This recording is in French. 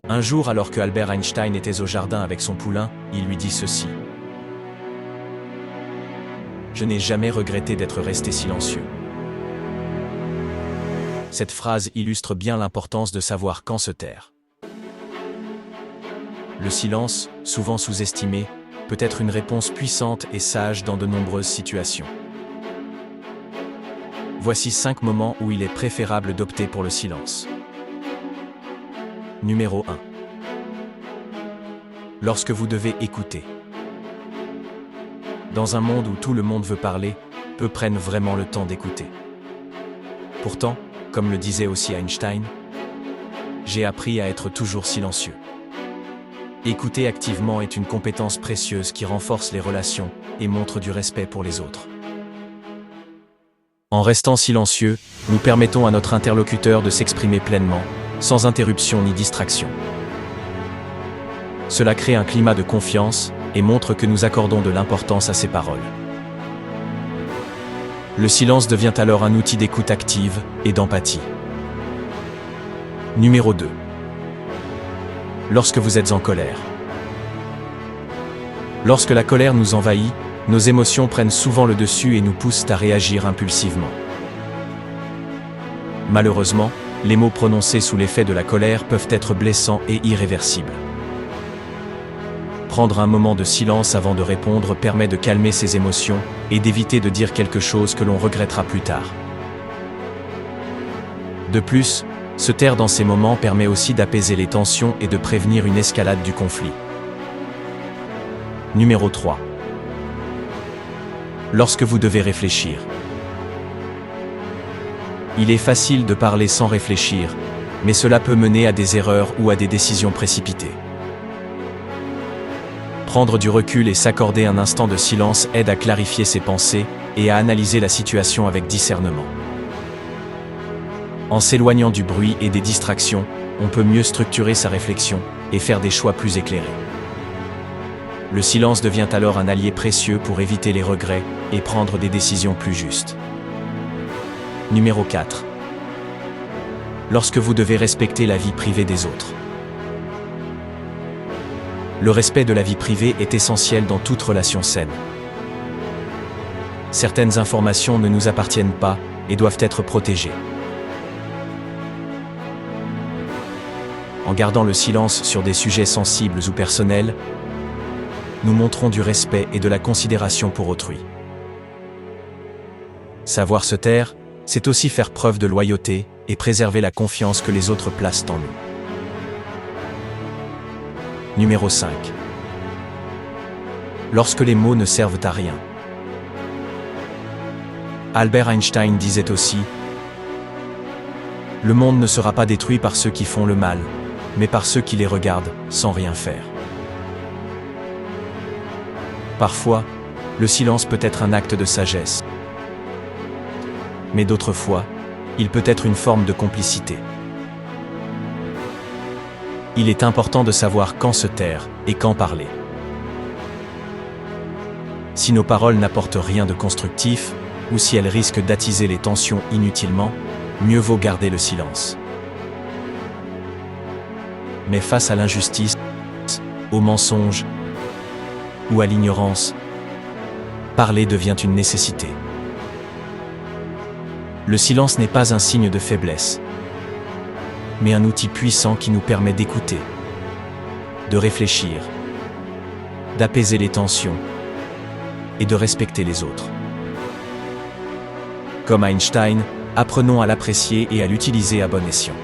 Un jour, alors que Albert Einstein était au jardin avec son poulain, il lui dit ceci. « Je n'ai jamais regretté d'être resté silencieux. » Cette phrase illustre bien l'importance de savoir quand se taire. Le silence, souvent sous-estimé, peut être une réponse puissante et sage dans de nombreuses situations. Voici 5 moments où il est préférable d'opter pour le silence. Numéro 1. Lorsque vous devez écouter. Dans un monde où tout le monde veut parler, peu prennent vraiment le temps d'écouter. Pourtant, comme le disait aussi Einstein, j'ai appris à être toujours silencieux. Écouter activement est une compétence précieuse qui renforce les relations et montre du respect pour les autres. En restant silencieux, nous permettons à notre interlocuteur de s'exprimer pleinement, sans interruption ni distraction. Cela crée un climat de confiance et montre que nous accordons de l'importance à ses paroles. Le silence devient alors un outil d'écoute active et d'empathie. Numéro 2. Lorsque vous êtes en colère. Lorsque la colère nous envahit, nos émotions prennent souvent le dessus et nous poussent à réagir impulsivement. Malheureusement, les mots prononcés sous l'effet de la colère peuvent être blessants et irréversibles. Prendre un moment de silence avant de répondre permet de calmer ses émotions et d'éviter de dire quelque chose que l'on regrettera plus tard. De plus, se taire dans ces moments permet aussi d'apaiser les tensions et de prévenir une escalade du conflit. Numéro 3. Lorsque vous devez réfléchir. Il est facile de parler sans réfléchir, mais cela peut mener à des erreurs ou à des décisions précipitées. Prendre du recul et s'accorder un instant de silence aide à clarifier ses pensées et à analyser la situation avec discernement. En s'éloignant du bruit et des distractions, on peut mieux structurer sa réflexion et faire des choix plus éclairés. Le silence devient alors un allié précieux pour éviter les regrets et prendre des décisions plus justes. Numéro 4. Lorsque vous devez respecter la vie privée des autres. Le respect de la vie privée est essentiel dans toute relation saine. Certaines informations ne nous appartiennent pas et doivent être protégées. En gardant le silence sur des sujets sensibles ou personnels, nous montrons du respect et de la considération pour autrui. Savoir se taire, c'est aussi faire preuve de loyauté et préserver la confiance que les autres placent en nous. Numéro 5. Lorsque les mots ne servent à rien. Albert Einstein disait aussi « Le monde ne sera pas détruit par ceux qui font le mal, mais par ceux qui les regardent sans rien faire. » Parfois, le silence peut être un acte de sagesse. Mais d'autres fois, il peut être une forme de complicité. Il est important de savoir quand se taire et quand parler. Si nos paroles n'apportent rien de constructif, ou si elles risquent d'attiser les tensions inutilement, mieux vaut garder le silence. Mais face à l'injustice, au mensonge ou à l'ignorance, parler devient une nécessité. Le silence n'est pas un signe de faiblesse, mais un outil puissant qui nous permet d'écouter, de réfléchir, d'apaiser les tensions et de respecter les autres. Comme Einstein, apprenons à l'apprécier et à l'utiliser à bon escient.